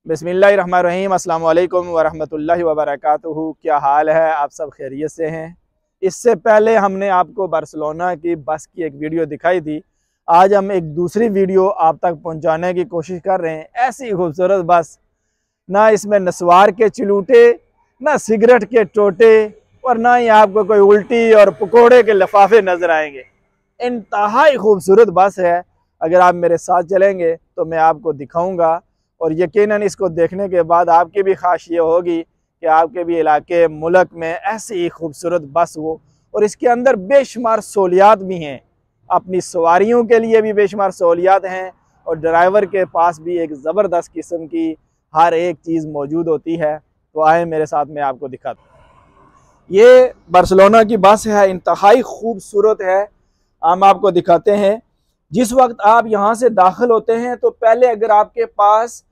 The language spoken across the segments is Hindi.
बिस्मिल्लाहिर्रहमानिर्रहीम, अस्सलाम वालेकुम वरहमतुल्लाहि वबरकातुहू। क्या हाल है? आप सब खैरियत से हैं? इससे पहले हमने आपको बार्सिलोना की बस की एक वीडियो दिखाई थी। आज हम एक दूसरी वीडियो आप तक पहुंचाने की कोशिश कर रहे हैं। ऐसी खूबसूरत बस, ना इसमें नस्वार के चिलूटे, ना सिगरेट के टोटे, और ना ही आपको कोई उल्टी और पकोड़े के लिफाफे नजर आएंगे। इंतहाई खूबसूरत बस है। अगर आप मेरे साथ चलेंगे तो मैं आपको दिखाऊंगा, और यकीनन इसको देखने के बाद आपकी भी ख्वाहिश ये होगी कि आपके भी इलाके मुल्क में ऐसी ही खूबसूरत बस हो। और इसके अंदर बेशुमार सहूलियात भी हैं, अपनी सवारियों के लिए भी बेशुमार सहूलियात हैं, और ड्राइवर के पास भी एक ज़बरदस्त किस्म की हर एक चीज़ मौजूद होती है। तो आए मेरे साथ, मैं आपको दिखाता हूँ। ये बार्सिलोना की बस है, इंतहाई खूबसूरत है। हम आपको दिखाते हैं। जिस वक्त आप यहाँ से दाखिल होते हैं तो पहले अगर आपके पास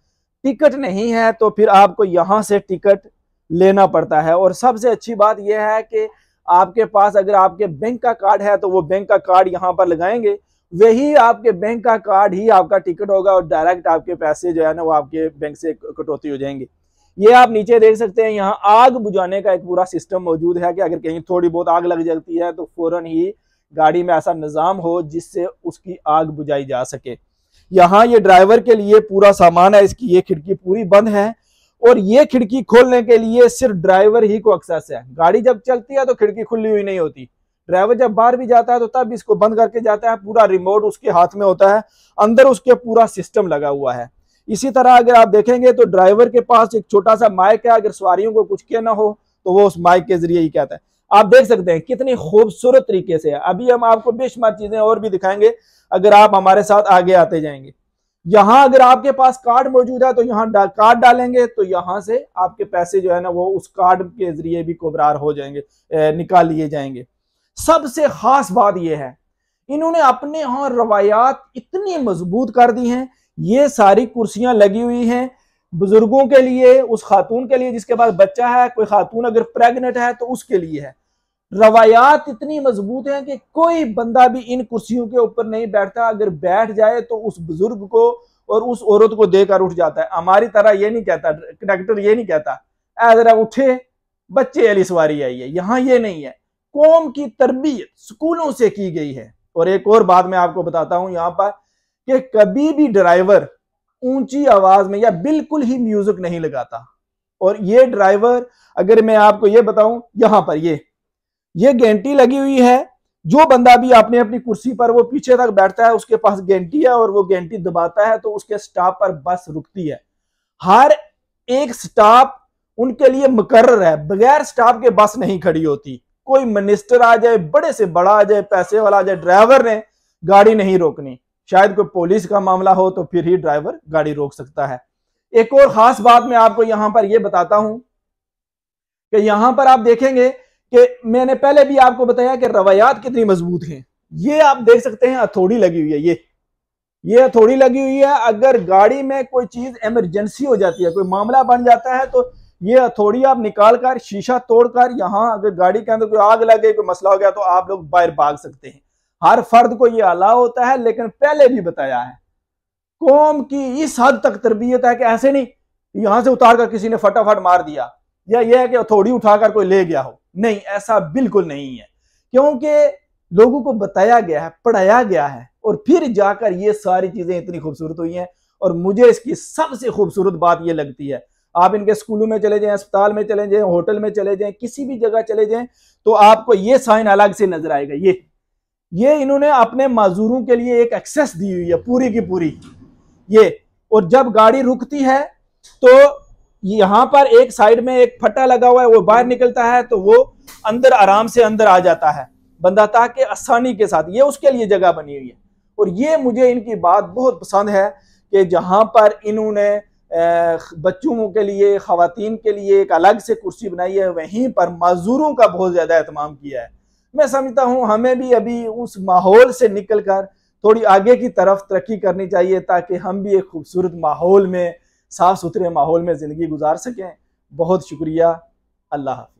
टिकट नहीं है तो फिर आपको यहाँ से टिकट लेना पड़ता है। और सबसे अच्छी बात यह है कि आपके पास अगर आपके बैंक का कार्ड है तो वो बैंक का कार्ड यहाँ पर लगाएंगे, वही आपके बैंक का कार्ड ही आपका टिकट होगा, और डायरेक्ट आपके पैसे जो है ना वो आपके बैंक से कटौती हो जाएंगे। ये आप नीचे देख सकते हैं, यहाँ आग बुझाने का एक पूरा सिस्टम मौजूद है कि अगर कहीं थोड़ी बहुत आग लग जाती है तो फौरन ही गाड़ी में ऐसा निज़ाम हो जिससे उसकी आग बुझाई जा सके। यहाँ ये ड्राइवर के लिए पूरा सामान है। इसकी ये खिड़की पूरी बंद है, और ये खिड़की खोलने के लिए सिर्फ ड्राइवर ही को एक्सेस है। गाड़ी जब चलती है तो खिड़की खुली हुई नहीं होती। ड्राइवर जब बाहर भी जाता है तो तब इसको बंद करके जाता है। पूरा रिमोट उसके हाथ में होता है, अंदर उसके पूरा सिस्टम लगा हुआ है। इसी तरह अगर आप देखेंगे तो ड्राइवर के पास एक छोटा सा माइक है, अगर सवारियों को कुछ कहना हो तो वो उस माइक के जरिए ही कहता है। आप देख सकते हैं कितनी खूबसूरत तरीके से है। अभी हम आपको बेशुमार चीजें और भी दिखाएंगे अगर आप हमारे साथ आगे आते जाएंगे। यहाँ अगर आपके पास कार्ड मौजूद है तो यहाँ कार्ड डालेंगे तो यहाँ से आपके पैसे जो है ना वो उस कार्ड के जरिए भी कुबरार हो जाएंगे, निकाल लिए जाएंगे। सबसे खास बात यह है, इन्होंने अपने यहाँ रवायात इतनी मजबूत कर दी हैं। ये सारी कुर्सियां लगी हुई हैं बुजुर्गों के लिए, उस खातून के लिए जिसके पास बच्चा है, कोई खातून अगर प्रेग्नेंट है तो उसके लिए है। रवायात इतनी मजबूत हैं कि कोई बंदा भी इन कुर्सियों के ऊपर नहीं बैठता। अगर बैठ जाए तो उस बुजुर्ग को और उस औरत को देकर उठ जाता है। हमारी तरह ये नहीं कहता, कंडक्टर ये नहीं कहता जरा उठे बच्चे वाली सवारी आई है। यहाँ ये नहीं है। कौम की तरबियत स्कूलों से की गई है। और एक और बात मैं आपको बताता हूँ यहाँ पर कि कभी भी ड्राइवर ऊंची आवाज में या बिल्कुल ही म्यूजिक नहीं लगाता। और ये ड्राइवर, अगर मैं आपको ये बताऊं, यहाँ पर ये घंटी लगी हुई है। जो बंदा भी अपने अपनी कुर्सी पर वो पीछे तक बैठता है उसके पास घंटी है, और वो घंटी दबाता है तो उसके स्टॉप पर बस रुकती है। हर एक स्टॉप उनके लिए मुकर्रर है, बगैर स्टॉप के बस नहीं खड़ी होती। कोई मिनिस्टर आ जाए, बड़े से बड़ा आ जाए, पैसे वाला आ जाए, ड्राइवर ने गाड़ी नहीं रोकनी। शायद कोई पुलिस का मामला हो तो फिर ही ड्राइवर गाड़ी रोक सकता है। एक और खास बात मैं आपको यहां पर यह बताता हूं कि यहां पर आप देखेंगे कि मैंने पहले भी आपको बताया कि रवायात कितनी मजबूत हैं। ये आप देख सकते हैं हथौड़ी लगी हुई है। ये हथौड़ी लगी हुई है। अगर गाड़ी में कोई चीज इमरजेंसी हो जाती है, कोई मामला बन जाता है, तो ये हथौड़ी आप निकाल कर शीशा तोड़कर, यहां अगर गाड़ी के अंदर कोई आग लगे, कोई मसला हो गया तो आप लोग बाहर भाग सकते हैं। हर फर्द को यह अलाउ होता है, लेकिन पहले भी बताया है कौम की इस हद तक तरबियत है कि ऐसे नहीं यहां से उतार कर किसी ने फटाफट मार दिया, या यह है कि हथौड़ी उठाकर कोई ले गया हो। नहीं, ऐसा बिल्कुल नहीं है, क्योंकि लोगों को बताया गया है, पढ़ाया गया है, और फिर जाकर ये सारी चीजें इतनी खूबसूरत हुई हैं। और मुझे इसकी सबसे खूबसूरत बात यह लगती है, आप इनके स्कूलों में चले जाएं, अस्पताल में चले जाएं, होटल में चले जाएं, किसी भी जगह चले जाएं, तो आपको ये साइन अलग से नजर आएगा। ये इन्होंने अपने माजूरों के लिए एक एक्सेस दी हुई है पूरी की पूरी। और जब गाड़ी रुकती है तो यहां पर एक साइड में एक फट्टा लगा हुआ है, वो बाहर निकलता है तो वो अंदर आराम से अंदर आ जाता है बंदा, ताकि आसानी के साथ। ये उसके लिए जगह बनी हुई है। और ये मुझे इनकी बात बहुत पसंद है कि जहां पर इन्होंने बच्चों के लिए, खवातीन के लिए एक अलग से कुर्सी बनाई है, वहीं पर माजूरों का बहुत ज्यादा एहतमाम किया है। मैं समझता हूं हमें भी अभी उस माहौल से निकलकर थोड़ी आगे की तरफ तरक्की करनी चाहिए, ताकि हम भी एक खूबसूरत माहौल में, साफ सुथरे माहौल में जिंदगी गुजार सकें। बहुत शुक्रिया। अल्लाह हाफ़िज़।